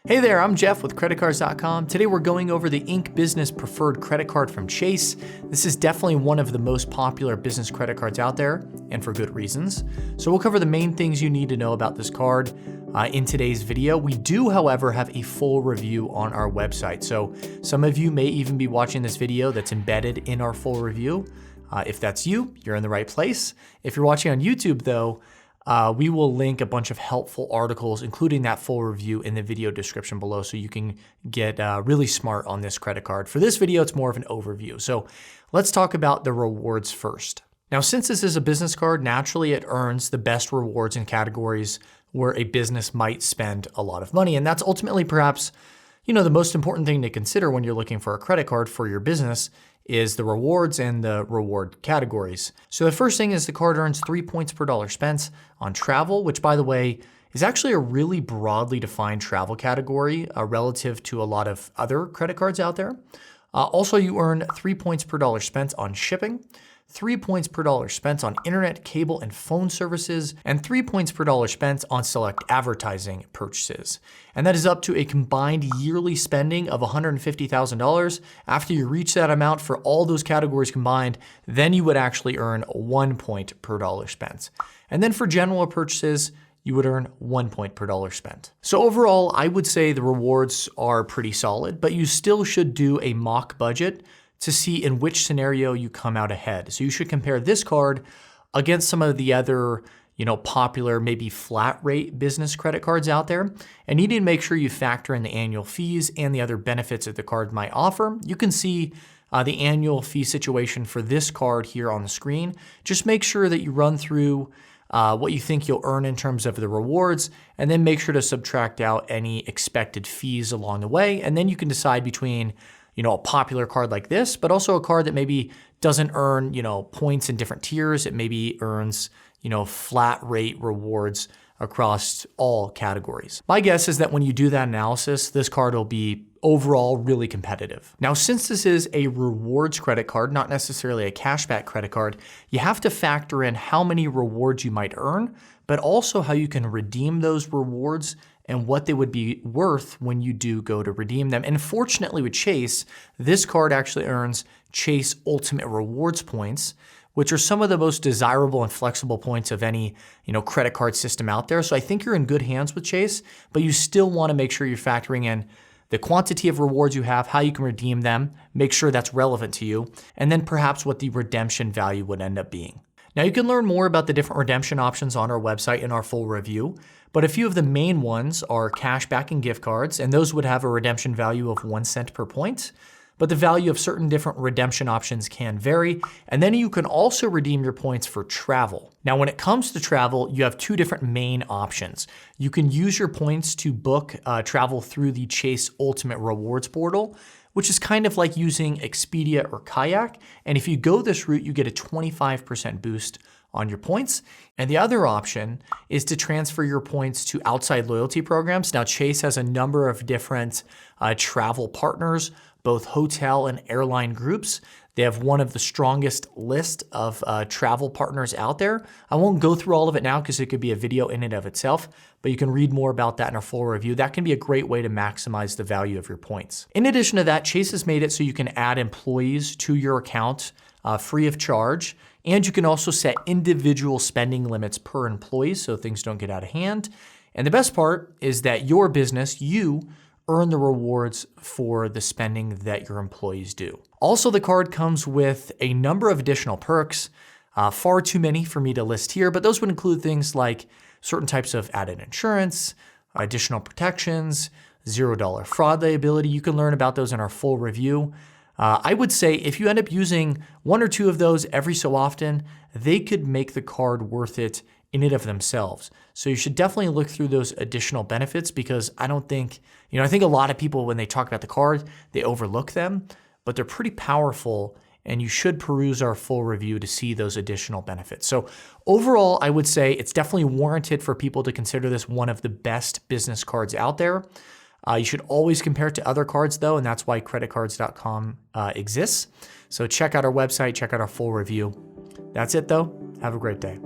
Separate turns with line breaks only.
Hey there, I'm Jeff with CreditCards.com. Today we're going over the Inc. Business Preferred Credit Card from Chase. This is definitely one of the most popular business credit cards out there, and for good reasons. So we'll cover the main things you need to know about this card in today's video. We do, however, have a full review on our website. So some of you may even be watching this video that's embedded in our full review. If that's you, you're in the right place. If you're watching on YouTube though, we will link a bunch of helpful articles, including that full review in the video description below, so you can get really smart on this credit card. For this video, it's more of an overview. So let's talk about the rewards first. Now, since this is a business card, naturally it earns the best rewards in categories where a business might spend a lot of money. And that's ultimately perhaps, the most important thing to consider when you're looking for a credit card for your business is the rewards and the reward categories. So the first thing is the card earns 3 points per dollar spent on travel, which by the way, is actually a really broadly defined travel category relative to a lot of other credit cards out there. Also, you earn 3 points per dollar spent on shipping, 3 points per dollar spent on internet, cable, and phone services, and 3 points per dollar spent on select advertising purchases. And that is up to a combined yearly spending of $150,000. After you reach that amount for all those categories combined, then you would actually earn 1 point per dollar spent. And then for general purchases, you would earn 1 point per dollar spent. So overall, I would say the rewards are pretty solid, but you still should do a mock budget to see in which scenario you come out ahead. So you should compare this card against some of the other, popular, maybe flat rate business credit cards out there. And you need to make sure you factor in the annual fees and the other benefits that the card might offer. You can see the annual fee situation for this card here on the screen. Just make sure that you run through what you think you'll earn in terms of the rewards, and then make sure to subtract out any expected fees along the way. And then you can decide between a popular card like this, but also a card that maybe doesn't earn, points in different tiers. It maybe earns, flat rate rewards across all categories. My guess is that when you do that analysis, this card will be overall really competitive. Now, since this is a rewards credit card, not necessarily a cashback credit card, you have to factor in how many rewards you might earn, but also how you can redeem those rewards and what they would be worth when you do go to redeem them. And fortunately with Chase, this card actually earns Chase Ultimate Rewards points, which are some of the most desirable and flexible points of any, credit card system out there. So I think you're in good hands with Chase, but you still want to make sure you're factoring in the quantity of rewards you have, how you can redeem them, make sure that's relevant to you, and then perhaps what the redemption value would end up being. Now you can learn more about the different redemption options on our website in our full review, but a few of the main ones are cashback and gift cards, and those would have a redemption value of 1 cent per point. But the value of certain different redemption options can vary. And then you can also redeem your points for travel. Now, when it comes to travel, you have two different main options. You can use your points to book travel through the Chase Ultimate Rewards portal, which is kind of like using Expedia or Kayak. And if you go this route, you get a 25% boost on your points. And the other option is to transfer your points to outside loyalty programs. Now, Chase has a number of different travel partners, both hotel and airline groups. They have one of the strongest list of travel partners out there. I won't go through all of it now because it could be a video in and of itself, but you can read more about that in our full review. That can be a great way to maximize the value of your points. In addition to that, Chase has made it so you can add employees to your account free of charge. And you can also set individual spending limits per employee so things don't get out of hand. And the best part is that your business, you earn the rewards for the spending that your employees do. Also, the card comes with a number of additional perks, far too many for me to list here, but those would include things like certain types of added insurance, additional protections, $0 fraud liability. You can learn about those in our full review. I would say if you end up using one or two of those every so often, they could make the card worth it in and of themselves. So you should definitely look through those additional benefits because I think a lot of people, when they talk about the card, they overlook them, but they're pretty powerful and you should peruse our full review to see those additional benefits. So overall, I would say it's definitely warranted for people to consider this one of the best business cards out there. You should always compare it to other cards though, and that's why CreditCards.com exists. So check out our website, check out our full review. That's it though. Have a great day.